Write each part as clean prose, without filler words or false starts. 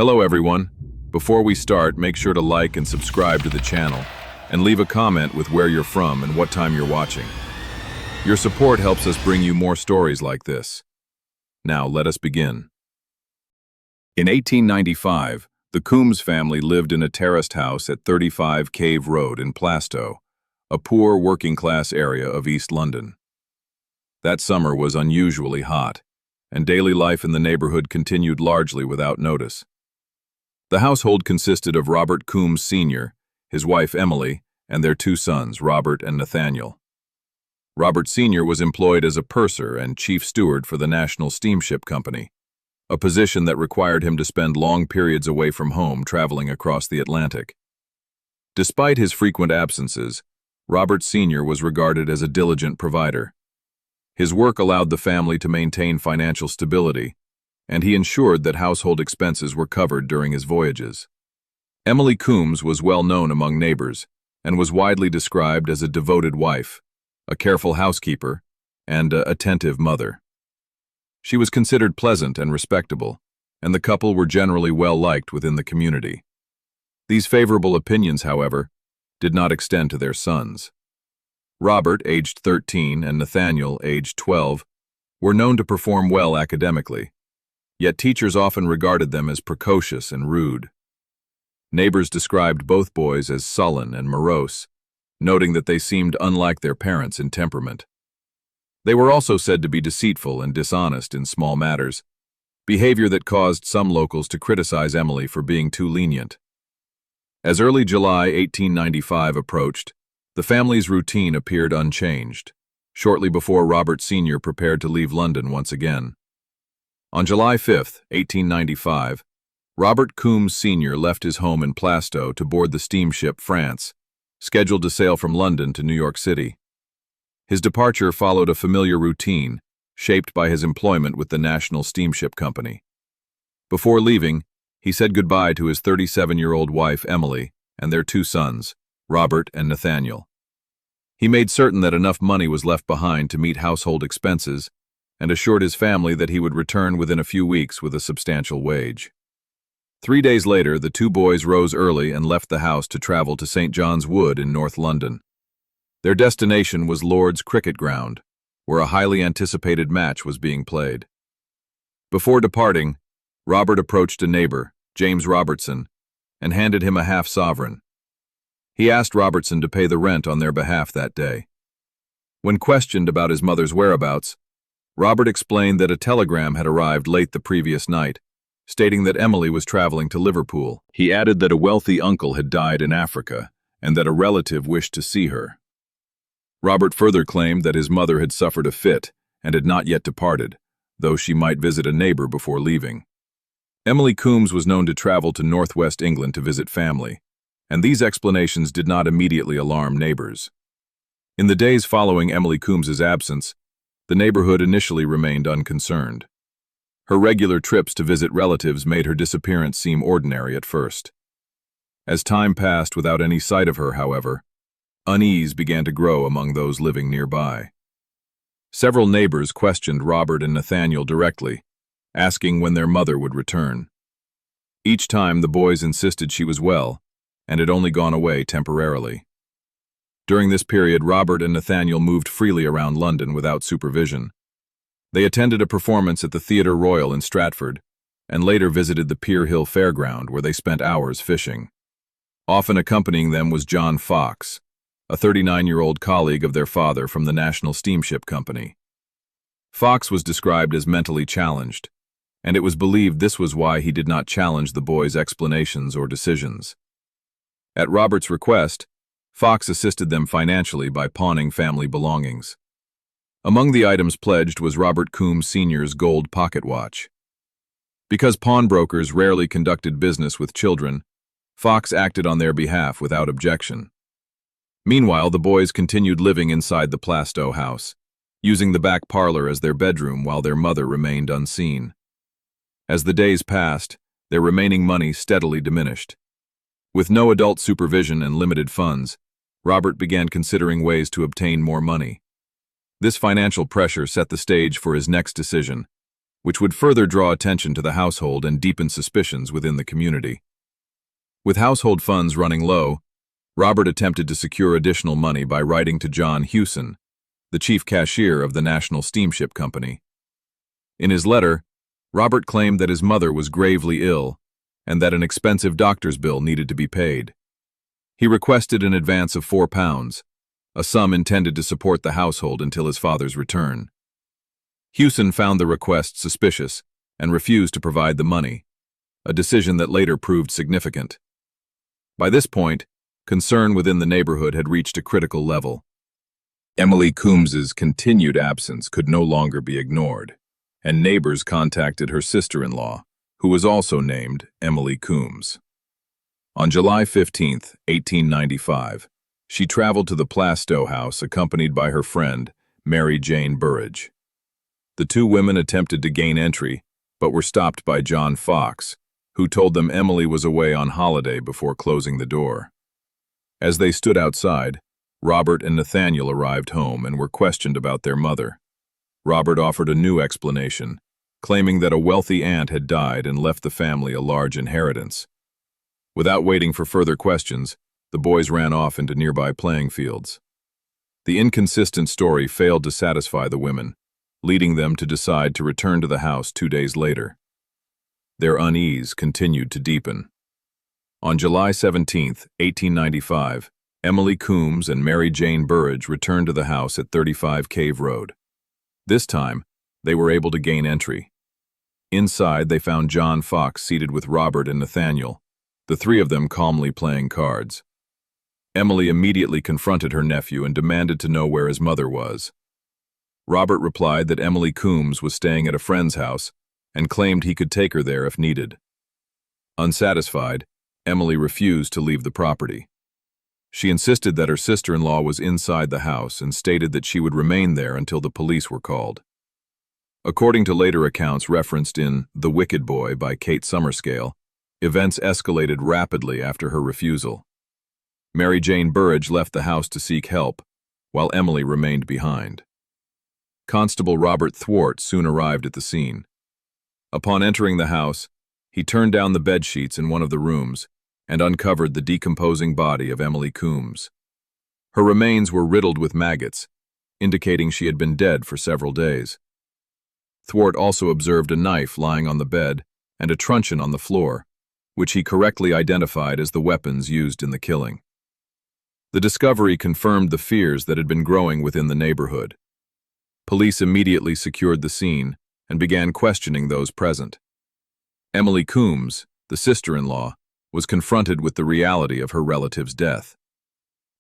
Hello everyone. Before we start, make sure to like and subscribe to the channel, and leave a comment with where you're from and what time you're watching. Your support helps us bring you more stories like this. Now, let us begin. In 1895, the Coombes family lived in a terraced house at 35 Cave Road in Plaistow, a poor working-class area of East London. That summer was unusually hot, and daily life in the neighborhood continued largely without notice. The household consisted of Robert Coombes Sr., his wife Emily, and their two sons, Robert and Nathaniel. Robert Sr. was employed as a purser and chief steward for the National Steamship Company, a position that required him to spend long periods away from home traveling across the Atlantic. Despite his frequent absences, Robert Sr. was regarded as a diligent provider. His work allowed the family to maintain financial stability, and he ensured that household expenses were covered during his voyages. Emily Coombes was well known among neighbors and was widely described as a devoted wife, a careful housekeeper, and an attentive mother. She was considered pleasant and respectable, and the couple were generally well liked within the community. These favorable opinions, however, did not extend to their sons. Robert, aged 13, and Nathaniel, aged 12, were known to perform well academically, yet teachers often regarded them as precocious and rude. Neighbors described both boys as sullen and morose, noting that they seemed unlike their parents in temperament. They were also said to be deceitful and dishonest in small matters, behavior that caused some locals to criticize Emily for being too lenient. As early July 1895 approached, the family's routine appeared unchanged, shortly before Robert Sr. prepared to leave London once again. On July 5, 1895, Robert Coombes Sr. left his home in Plaistow to board the steamship France, scheduled to sail from London to New York City. His departure followed a familiar routine, shaped by his employment with the National Steamship Company. Before leaving, he said goodbye to his 37-year-old wife, Emily, and their two sons, Robert and Nathaniel. He made certain that enough money was left behind to meet household expenses, and assured his family that he would return within a few weeks with a substantial wage. 3 days later, the two boys rose early and left the house to travel to St. John's Wood in North London. Their destination was Lord's Cricket Ground, where a highly anticipated match was being played. Before departing, Robert approached a neighbor, James Robertson, and handed him a half-sovereign. He asked Robertson to pay the rent on their behalf that day. When questioned about his mother's whereabouts, Robert explained that a telegram had arrived late the previous night, stating that Emily was traveling to Liverpool. He added that a wealthy uncle had died in Africa and that a relative wished to see her. Robert further claimed that his mother had suffered a fit and had not yet departed, though she might visit a neighbor before leaving. Emily Coombes was known to travel to northwest England to visit family, and these explanations did not immediately alarm neighbors. In the days following Emily Coombes's absence, the neighborhood initially remained unconcerned. Her regular trips to visit relatives made her disappearance seem ordinary at first. As time passed without any sight of her, however, unease began to grow among those living nearby. Several neighbors questioned Robert and Nathaniel directly, asking when their mother would return. Each time the boys insisted she was well, and had only gone away temporarily. During this period, Robert and Nathaniel moved freely around London without supervision. They attended a performance at the Theatre Royal in Stratford, and later visited the Pier Hill Fairground, where they spent hours fishing. Often accompanying them was John Fox, a 39-year-old colleague of their father from the National Steamship Company. Fox was described as mentally challenged, and it was believed this was why he did not challenge the boys' explanations or decisions. At Robert's request, Fox assisted them financially by pawning family belongings. Among the items pledged was Robert Coombes Sr.'s gold pocket watch. Because pawnbrokers rarely conducted business with children, Fox acted on their behalf without objection. Meanwhile, the boys continued living inside the Plaistow house, using the back parlor as their bedroom while their mother remained unseen. As the days passed, their remaining money steadily diminished. With no adult supervision and limited funds, Robert began considering ways to obtain more money. This financial pressure set the stage for his next decision: which would further draw attention to the household and deepen suspicions within the community. With household funds running low, Robert attempted to secure additional money by writing to John Hewson, the chief cashier of the National Steamship Company. In his letter, Robert claimed that his mother was gravely ill and that an expensive doctor's bill needed to be paid. He requested an advance of £4, a sum intended to support the household until his father's return. Hewson found the request suspicious and refused to provide the money, a decision that later proved significant. By this point, concern within the neighborhood had reached a critical level. Emily Coombes's continued absence could no longer be ignored, and neighbors contacted her sister-in-law, who was also named Emily Coombes. On July 15, 1895, she traveled to the Plaistow house accompanied by her friend, Mary Jane Burridge. The two women attempted to gain entry, but were stopped by John Fox, who told them Emily was away on holiday before closing the door. As they stood outside, Robert and Nathaniel arrived home and were questioned about their mother. Robert offered a new explanation, claiming that a wealthy aunt had died and left the family a large inheritance. Without waiting for further questions, the boys ran off into nearby playing fields. The inconsistent story failed to satisfy the women, leading them to decide to return to the house 2 days later. Their unease continued to deepen. On July 17, 1895, Emily Coombes and Mary Jane Burridge returned to the house at 35 Cave Road. This time, they were able to gain entry. Inside, they found John Fox seated with Robert and Nathaniel, the three of them calmly playing cards. Emily immediately confronted her nephew and demanded to know where his mother was. Robert replied that Emily Coombes was staying at a friend's house and claimed he could take her there if needed. Unsatisfied, Emily refused to leave the property. She insisted that her sister-in-law was inside the house and stated that she would remain there until the police were called. According to later accounts referenced in The Wicked Boy by Kate Summerscale, events escalated rapidly after her refusal. Mary Jane Burridge left the house to seek help, while Emily remained behind. Constable Robert Thwart soon arrived at the scene. Upon entering the house, he turned down the bed sheets in one of the rooms and uncovered the decomposing body of Emily Coombes. Her remains were riddled with maggots, indicating she had been dead for several days. Thwart also observed a knife lying on the bed and a truncheon on the floor, which he correctly identified as the weapons used in the killing. The discovery confirmed the fears that had been growing within the neighborhood. Police immediately secured the scene and began questioning those present. Emily Coombes, the sister-in-law, was confronted with the reality of her relative's death.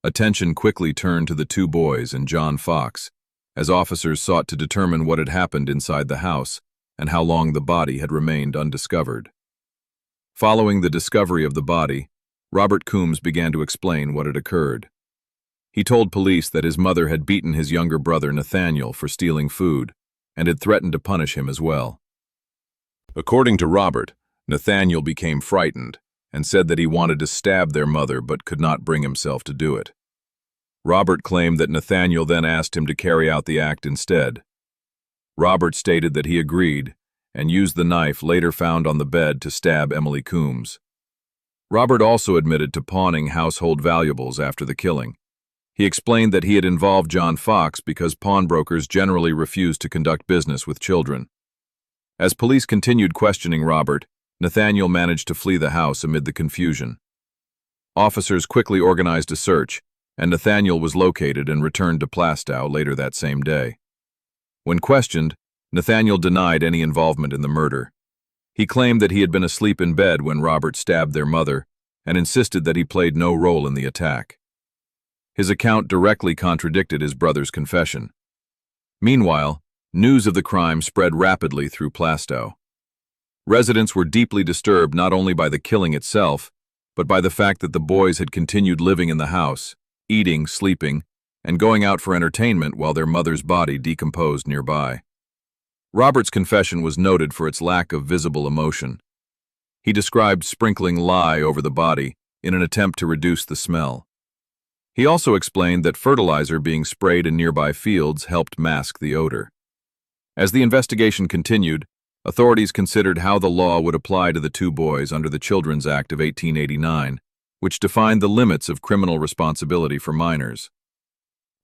Attention quickly turned to the two boys and John Fox, as officers sought to determine what had happened inside the house and how long the body had remained undiscovered. Following the discovery of the body, Robert Coombes began to explain what had occurred. He told police that his mother had beaten his younger brother Nathaniel for stealing food and had threatened to punish him as well. According to Robert, Nathaniel became frightened and said that he wanted to stab their mother but could not bring himself to do it. Robert claimed that Nathaniel then asked him to carry out the act instead. Robert stated that he agreed and used the knife later found on the bed to stab Emily Coombes. Robert also admitted to pawning household valuables after the killing. He explained that he had involved John Fox because pawnbrokers generally refused to conduct business with children. As police continued questioning Robert, Nathaniel managed to flee the house amid the confusion. Officers quickly organized a search, and Nathaniel was located and returned to Plaistow later that same day. When questioned, Nathaniel denied any involvement in the murder. He claimed that he had been asleep in bed when Robert stabbed their mother and insisted that he played no role in the attack. His account directly contradicted his brother's confession. Meanwhile, news of the crime spread rapidly through Plaistow. Residents were deeply disturbed not only by the killing itself, but by the fact that the boys had continued living in the house, eating, sleeping, and going out for entertainment while their mother's body decomposed nearby. Robert's confession was noted for its lack of visible emotion. He described sprinkling lye over the body in an attempt to reduce the smell. He also explained that fertilizer being sprayed in nearby fields helped mask the odor. As the investigation continued, Authorities considered how the law would apply to the two boys under the Children's Act of 1889, which defined the limits of criminal responsibility for minors.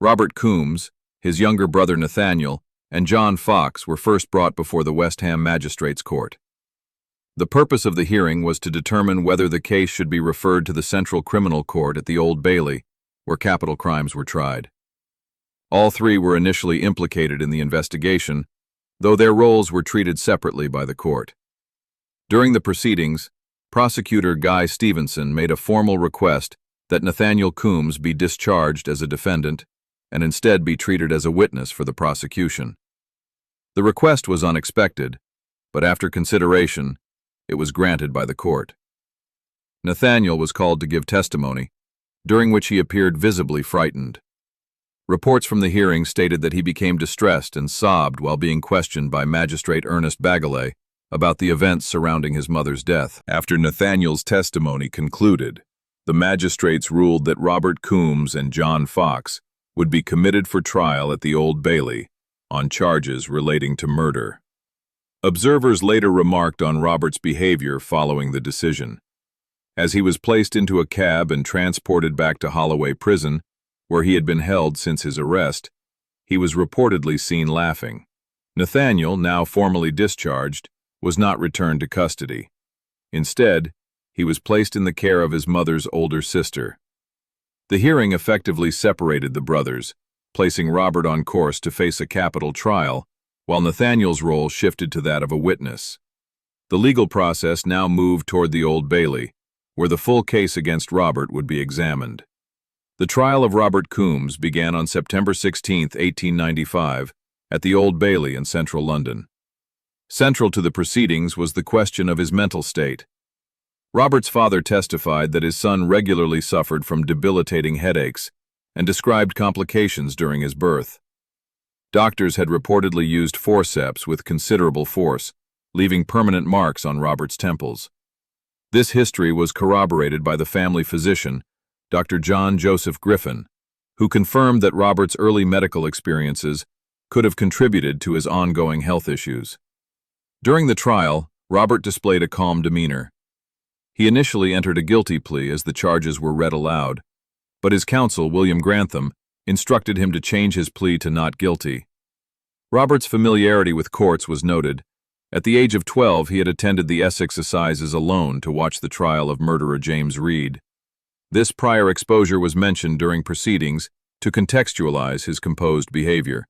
Robert Coombes, his younger brother Nathaniel, and John Fox were first brought before the West Ham Magistrates' Court. The purpose of the hearing was to determine whether the case should be referred to the Central Criminal Court at the Old Bailey, where capital crimes were tried. All three were initially implicated in the investigation, though their roles were treated separately by the court. During the proceedings, prosecutor Guy Stevenson made a formal request that Nathaniel Coombes be discharged as a defendant and instead be treated as a witness for the prosecution. The request was unexpected, but after consideration, it was granted by the court. Nathaniel was called to give testimony, during which he appeared visibly frightened. Reports from the hearing stated that he became distressed and sobbed while being questioned by Magistrate Ernest Bagalay about the events surrounding his mother's death. After Nathaniel's testimony concluded, the magistrates ruled that Robert Coombes and John Fox would be committed for trial at the Old Bailey on charges relating to murder. Observers later remarked on Robert's behavior following the decision. As he was placed into a cab and transported back to Holloway Prison, where he had been held since his arrest, he was reportedly seen laughing. Nathaniel, now formally discharged, was not returned to custody. Instead, he was placed in the care of his mother's older sister. The hearing effectively separated the brothers, placing Robert on course to face a capital trial, while Nathaniel's role shifted to that of a witness. The legal process now moved toward the Old Bailey, where the full case against Robert would be examined. The trial of Robert Coombes began on September 16, 1895, at the Old Bailey in central London. Central to the proceedings was the question of his mental state. Robert's father testified that his son regularly suffered from debilitating headaches and described complications during his birth. Doctors had reportedly used forceps with considerable force, leaving permanent marks on Robert's temples. This history was corroborated by the family physician, Dr. John Joseph Griffin, who confirmed that Robert's early medical experiences could have contributed to his ongoing health issues. During the trial, Robert displayed a calm demeanor. He initially entered a guilty plea as the charges were read aloud, but his counsel, William Grantham, instructed him to change his plea to not guilty. Robert's familiarity with courts was noted. At the age of 12, he had attended the Essex Assizes alone to watch the trial of murderer James Reed. This prior exposure was mentioned during proceedings to contextualize his composed behavior.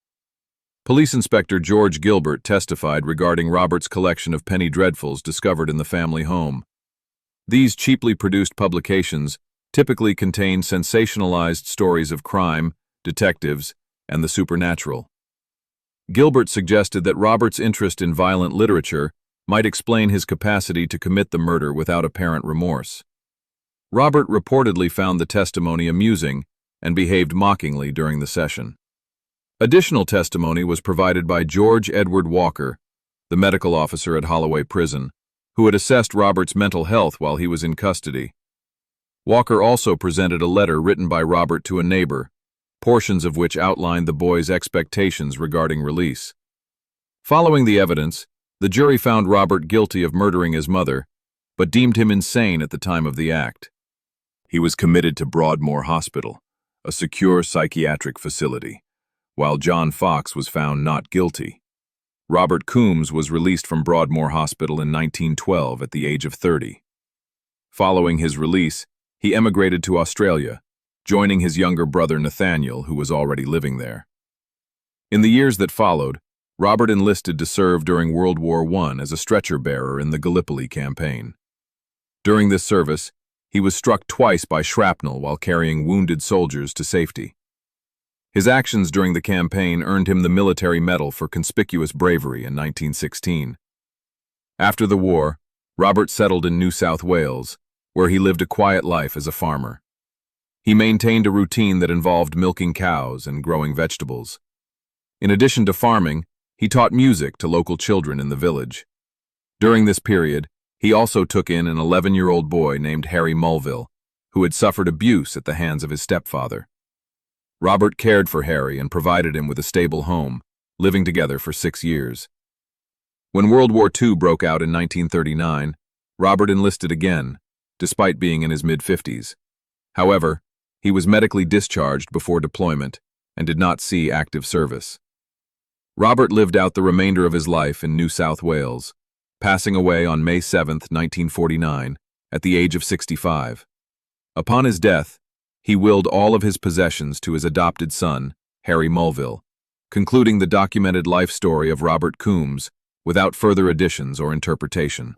Police Inspector George Gilbert testified regarding Robert's collection of penny dreadfuls discovered in the family home. These cheaply produced publications typically contain sensationalized stories of crime, detectives, and the supernatural. Gilbert suggested that Robert's interest in violent literature might explain his capacity to commit the murder without apparent remorse. Robert reportedly found the testimony amusing and behaved mockingly during the session. Additional testimony was provided by George Edward Walker, the medical officer at Holloway Prison, who had assessed Robert's mental health while he was in custody. Walker also presented a letter written by Robert to a neighbor, portions of which outlined the boy's expectations regarding release. Following the evidence, the jury found Robert guilty of murdering his mother, but deemed him insane at the time of the act. He was committed to Broadmoor Hospital, a secure psychiatric facility, while John Fox was found not guilty. Robert Coombes was released from Broadmoor Hospital in 1912 at the age of 30. Following his release, he emigrated to Australia, joining his younger brother Nathaniel, who was already living there. In the years that followed, Robert enlisted to serve during World War I as a stretcher-bearer in the Gallipoli campaign. During this service, he was struck twice by shrapnel while carrying wounded soldiers to safety. His actions during the campaign earned him the Military Medal for Conspicuous Bravery in 1916. After the war, Robert settled in New South Wales, where he lived a quiet life as a farmer. He maintained a routine that involved milking cows and growing vegetables. In addition to farming, he taught music to local children in the village. During this period, he also took in an 11-year-old boy named Harry Mulville, who had suffered abuse at the hands of his stepfather. Robert cared for Harry and provided him with a stable home, living together for 6 years. When World War II broke out in 1939, Robert enlisted again, despite being in his mid-50s. However, he was medically discharged before deployment and did not see active service. Robert lived out the remainder of his life in New South Wales, passing away on May 7, 1949, at the age of 65. Upon his death, he willed all of his possessions to his adopted son, Harry Mulville, concluding the documented life story of Robert Coombes without further additions or interpretation.